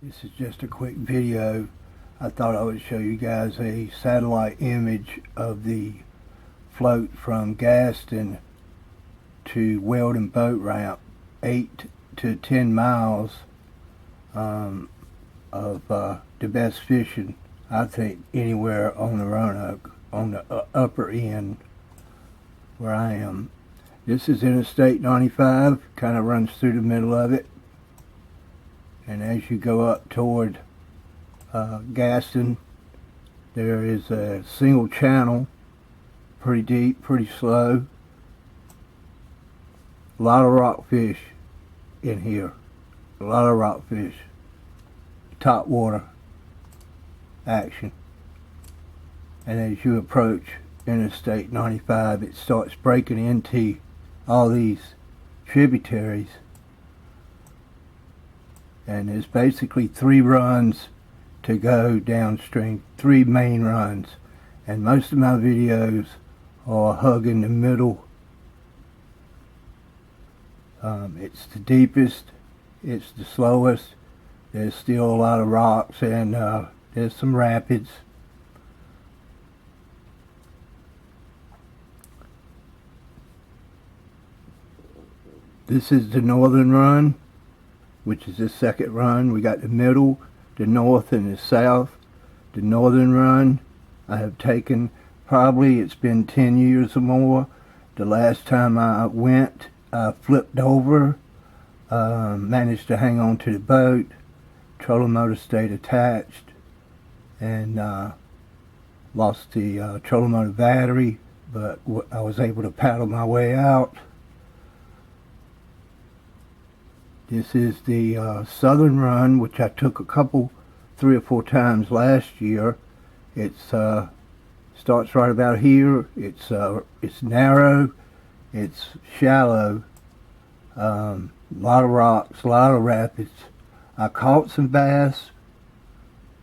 This is just a quick video. I thought I would show you guys a satellite image of the float from Gaston to Weldon boat ramp, 8 to 10 miles of the best fishing, I think, anywhere on the Roanoke, on the upper end where I am. This is Interstate 95, kind of runs through the middle of it. And as you go up toward Gaston, there is a single channel, pretty deep, pretty slow. A lot of rockfish in here, a lot of rockfish, top water action. And as you approach Interstate 95, it starts breaking into all these tributaries. And there's basically 3 runs to go downstream, 3 main runs. And most of my videos are hugging the middle. It's the deepest, it's the slowest. There's still a lot of rocks and there's some rapids. This is the northern run, which is the second run. We got the middle, the north, and the south. The northern run I have taken, probably it's been 10 years or more. The last time I went, I flipped over, managed to hang on to the boat. Trolling motor stayed attached, and lost the trolling motor battery, but I was able to paddle my way out. This is the southern run, which I took 3 or 4 times last year. It starts right about here. It's narrow, it's shallow, a lot of rocks, a lot of rapids. I caught some bass.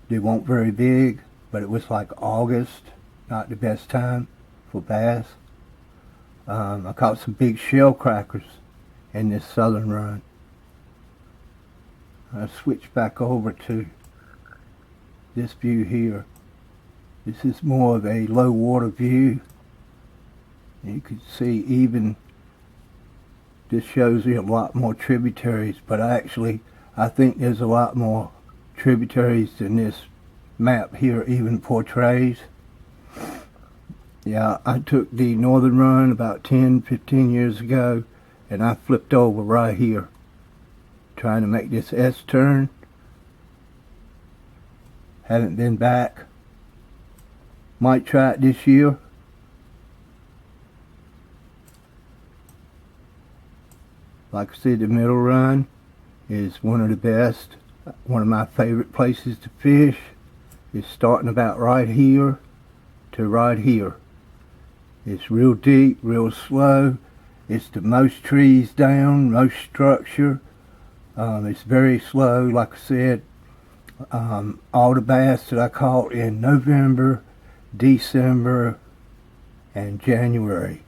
They weren't very big, but it was like August, not the best time for bass. I caught some big shell crackers in this southern run. I switch back over to this view here. This is more of a low water view. You can see even this shows you a lot more tributaries, but I think there's a lot more tributaries than this map here even portrays. Yeah, I took the northern run about 10-15 years ago, and I flipped over right here trying to make this S turn. Haven't been back. Might try it this year. Like I said, the middle run is one of the best. One of my favorite places to fish is starting about right here to right here. It's real deep, real slow. It's the most trees down, most structure. It's very slow. Like I said, all the bass that I caught in November, December, and January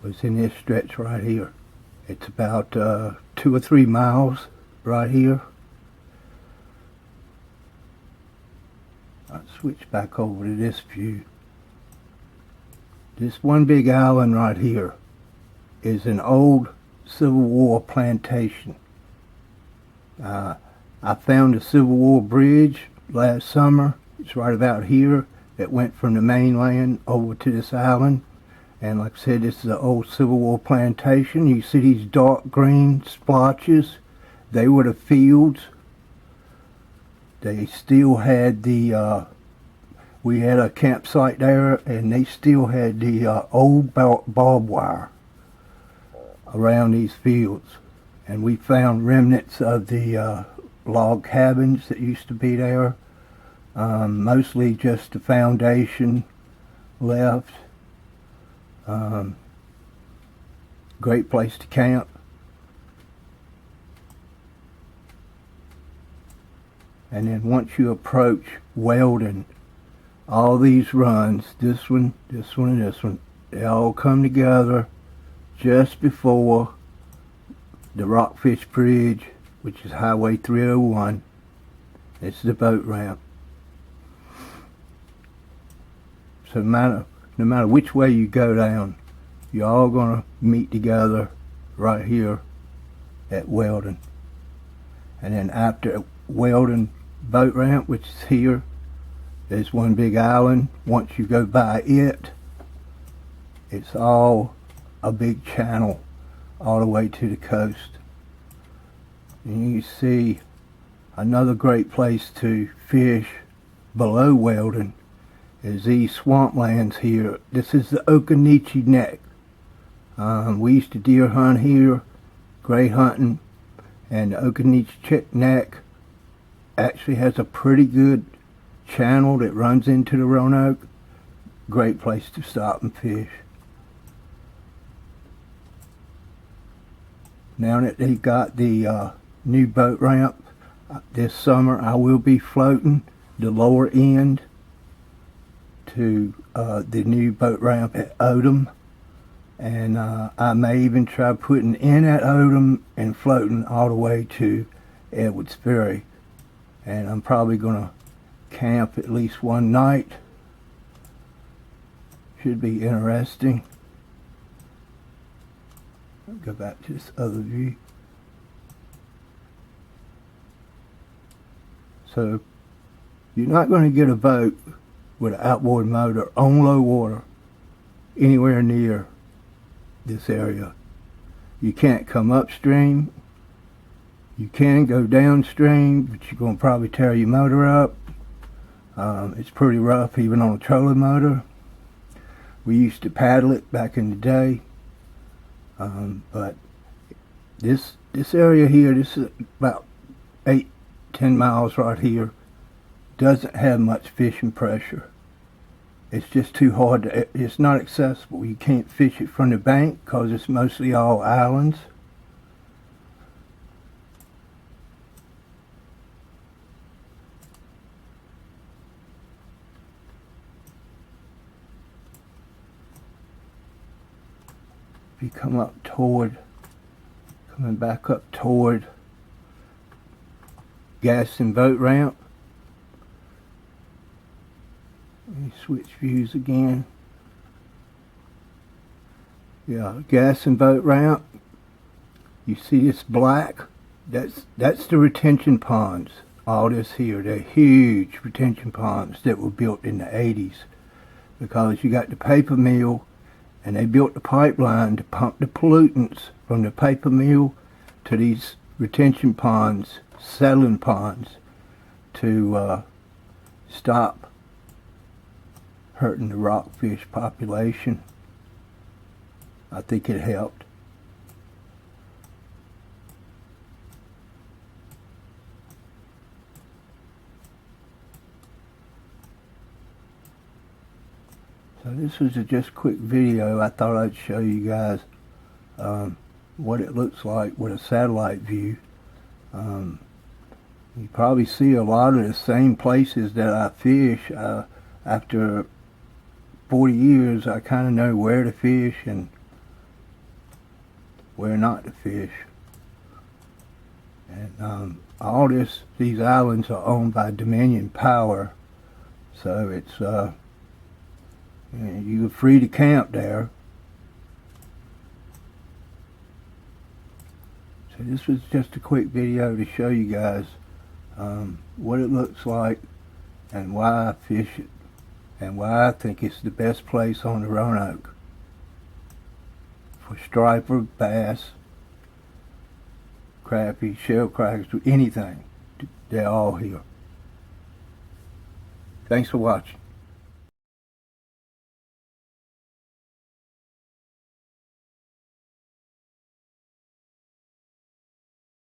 was in this stretch right here. It's about 2 or 3 miles right here. I'll switch back over to this view. This one big island right here is an old Civil War plantation. I found a Civil War bridge last summer. It's right about here. It went from the mainland over to this island. And like I said, this is an old Civil War plantation. You see these dark green splotches? They were the fields. They still had the, we had a campsite there, and they still had the old barbed wire around these fields. And we found remnants of the log cabins that used to be there. Mostly just the foundation left. Great place to camp. And then once you approach Weldon, all these runs, this one, this one, and this one, they all come together just before the Rockfish Bridge, which is Highway 301, It's the boat ramp. So no matter which way you go down, you're all gonna meet together right here at Weldon. And then after Weldon boat ramp, which is here, there's one big island. Once you go by it, it's all a big channel all the way to the coast. And you see another great place to fish below Weldon is these swamplands here. This is the Occoneechee Neck. We used to deer hunt here, gray hunting, and the Occoneechee Neck actually has a pretty good channel that runs into the Roanoke. Great place to stop and fish. Now that they got the new boat ramp, this summer I will be floating the lower end to the new boat ramp at Odom, and I may even try putting in at Odom and floating all the way to Edwards Ferry. And I'm probably gonna camp at least one night. Should be interesting. I'll go back to this other view. So you're not going to get a boat with an outboard motor on low water anywhere near this area. You can't come upstream. You can go downstream, but you're going to probably tear your motor up. It's pretty rough even on a trolling motor. We used to paddle it back in the day. But this area here, this is about 8-10 miles right here, doesn't have much fishing pressure. It's just too hard to, it's not accessible. You can't fish it from the bank because it's mostly all islands. If you come up toward, coming back up toward Gaston boat ramp. Let me switch views again. Yeah, Gaston boat ramp. You see this black? That's the retention ponds. All this here, they're huge retention ponds that were built in the 80s, because you got the paper mill, and they built the pipeline to pump the pollutants from the paper mill to these retention ponds, settling ponds, to stop hurting the rockfish population. I think it helped. So this was just a quick video. I thought I'd show you guys what it looks like with a satellite view. You probably see a lot of the same places that I fish. After 40 years, I kind of know where to fish and where not to fish. And all these islands are owned by Dominion Power, so it's you're free to camp there. So this was just a quick video to show you guys what it looks like and why I fish it and why I think it's the best place on the Roanoke for striper, bass, crappie, shell crackers, anything. They're all here. Thanks for watching.